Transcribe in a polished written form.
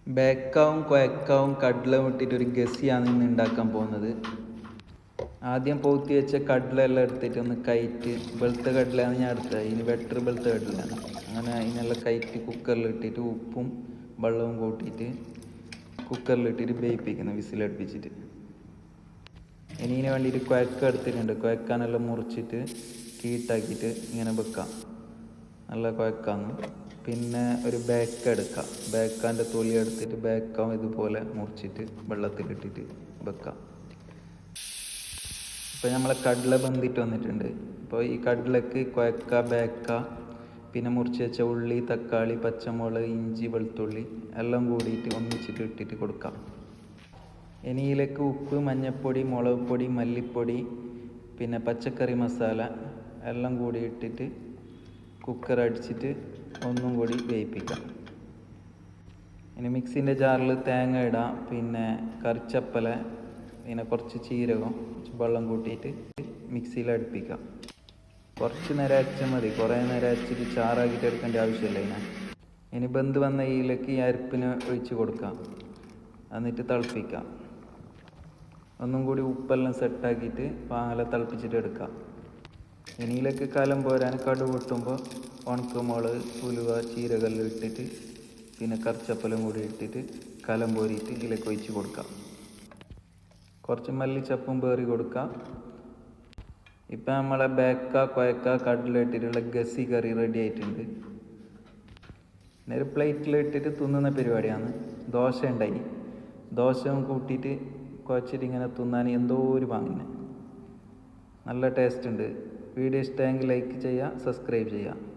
ബേക്കാവും കുഴക്കാവും കടലയും ഇട്ടിട്ട് ഒരു ഗസിയാണ് ഇന്ന് ഉണ്ടാക്കാൻ പോകുന്നത്. ആദ്യം പോത്തി വെച്ച കടലെല്ലാം എടുത്തിട്ട് ഒന്ന് കയറ്റി, വെളുത്ത കടലയാണ് ഞാൻ എടുത്തത്, ഇനി വെട്ടർ വെളുത്ത കടലാണ്. അങ്ങനെ അതിനെല്ലാം കയറ്റി കുക്കറിലിട്ടിട്ട് ഉപ്പും വെള്ളവും കൂട്ടിയിട്ട് കുക്കറിലിട്ടിട്ട് വേവിപ്പിക്കണം, വിസിലടുപ്പിച്ചിട്ട്. ഇനി ഇതിന് വേണ്ടിയിട്ട് കുഴക്ക എടുത്തിട്ടുണ്ട്, കുഴക്കാനെല്ലാം മുറിച്ചിട്ട് കീട്ടാക്കിയിട്ട് ഇങ്ങനെ വെക്കാം, നല്ല കുഴക്കാന്ന്. പിന്നെ ഒരു ബേക്ക എടുക്കാം, ബേക്കാൻ്റെ തൊലി എടുത്തിട്ട് ബേക്കാം ഇതുപോലെ മുറിച്ചിട്ട് വെള്ളത്തിലിട്ടിട്ട് വെക്കാം. ഇപ്പോൾ നമ്മളെ കടല ബന്ധിട്ട് വന്നിട്ടുണ്ട്. അപ്പോൾ ഈ കടലക്ക് കുഴക്ക, ബേക്ക, പിന്നെ മുറിച്ച് വെച്ച ഉള്ളി, തക്കാളി, പച്ചമുളക്, ഇഞ്ചി, വെളുത്തുള്ളി എല്ലാം കൂടിയിട്ട് ഒന്നിച്ചിട്ട് ഇട്ടിട്ട് കൊടുക്കാം. ഇനി ഇതിലേക്ക് ഉപ്പ്, മഞ്ഞൾപ്പൊടി, മുളക് പൊടി, മല്ലിപ്പൊടി, പിന്നെ പച്ചക്കറി മസാല എല്ലാം കൂടി ഇട്ടിട്ട് കുക്കർ അടിച്ചിട്ട് ഒന്നും കൂടി വേവിപ്പിക്കാം. ഇനി മിക്സിൻ്റെ ജാറിൽ തേങ്ങ ഇടാം, പിന്നെ കറിച്ചപ്പല, പിന്നെ കുറച്ച് ജീരകം, കുറച്ച് വെള്ളം കൂട്ടിയിട്ട് മിക്സിയിൽ അടുപ്പിക്കാം. കുറച്ച് നേരം അരച്ചാൽ മതി, കുറേ നേരം അരച്ചിട്ട് ചാറാക്കിയിട്ട് എടുക്കേണ്ട ആവശ്യമില്ല. ഇനി ബന്ധ് വന്ന ഇതിലേക്ക് ഈ അരിപ്പിന് ഒഴിച്ച് കൊടുക്കാം, എന്നിട്ട് തിളപ്പിക്കാം. ഒന്നും കൂടി ഉപ്പെല്ലാം സെറ്റാക്കിയിട്ട് പാല തിളപ്പിച്ചിട്ട് എടുക്കാം. ഇനിയിലേക്ക് കലം പോരാൻ കടുക് പൊട്ടുമ്പോൾ ഉണക്കമുളക്, ഉലുവ, ജീരകമെല്ലാം ഇട്ടിട്ട് പിന്നെ കറിച്ചപ്പലും കൂടി ഇട്ടിട്ട് കലം പോരിയിട്ട് ഇതിലേക്ക് ഒഴിച്ച് കൊടുക്കാം. കുറച്ച് മല്ലിച്ചപ്പും പേറി കൊടുക്കാം. ഇപ്പം നമ്മളെ ബേക്ക, കുഴക്ക, കടല ഇട്ടിട്ടുള്ള ഗസി കറി റെഡി ആയിട്ടുണ്ട്. പിന്നെ ഒരു പ്ലേറ്റിൽ ഇട്ടിട്ട് തിന്നുന്ന പരിപാടിയാണ്. ദോശ ഉണ്ടായി, ദോശയും കൂട്ടിയിട്ട് കുഴച്ചിട്ട് ഇങ്ങനെ തിന്നാൻ എന്തോ ഒരു വാങ്ങിനെ, നല്ല ടേസ്റ്റ് ഉണ്ട്. വീഡിയോ ഇഷ്ടമെങ്കിൽ ലൈക്ക് ചെയ്യുക, സബ്സ്ക്രൈബ് ചെയ്യുക.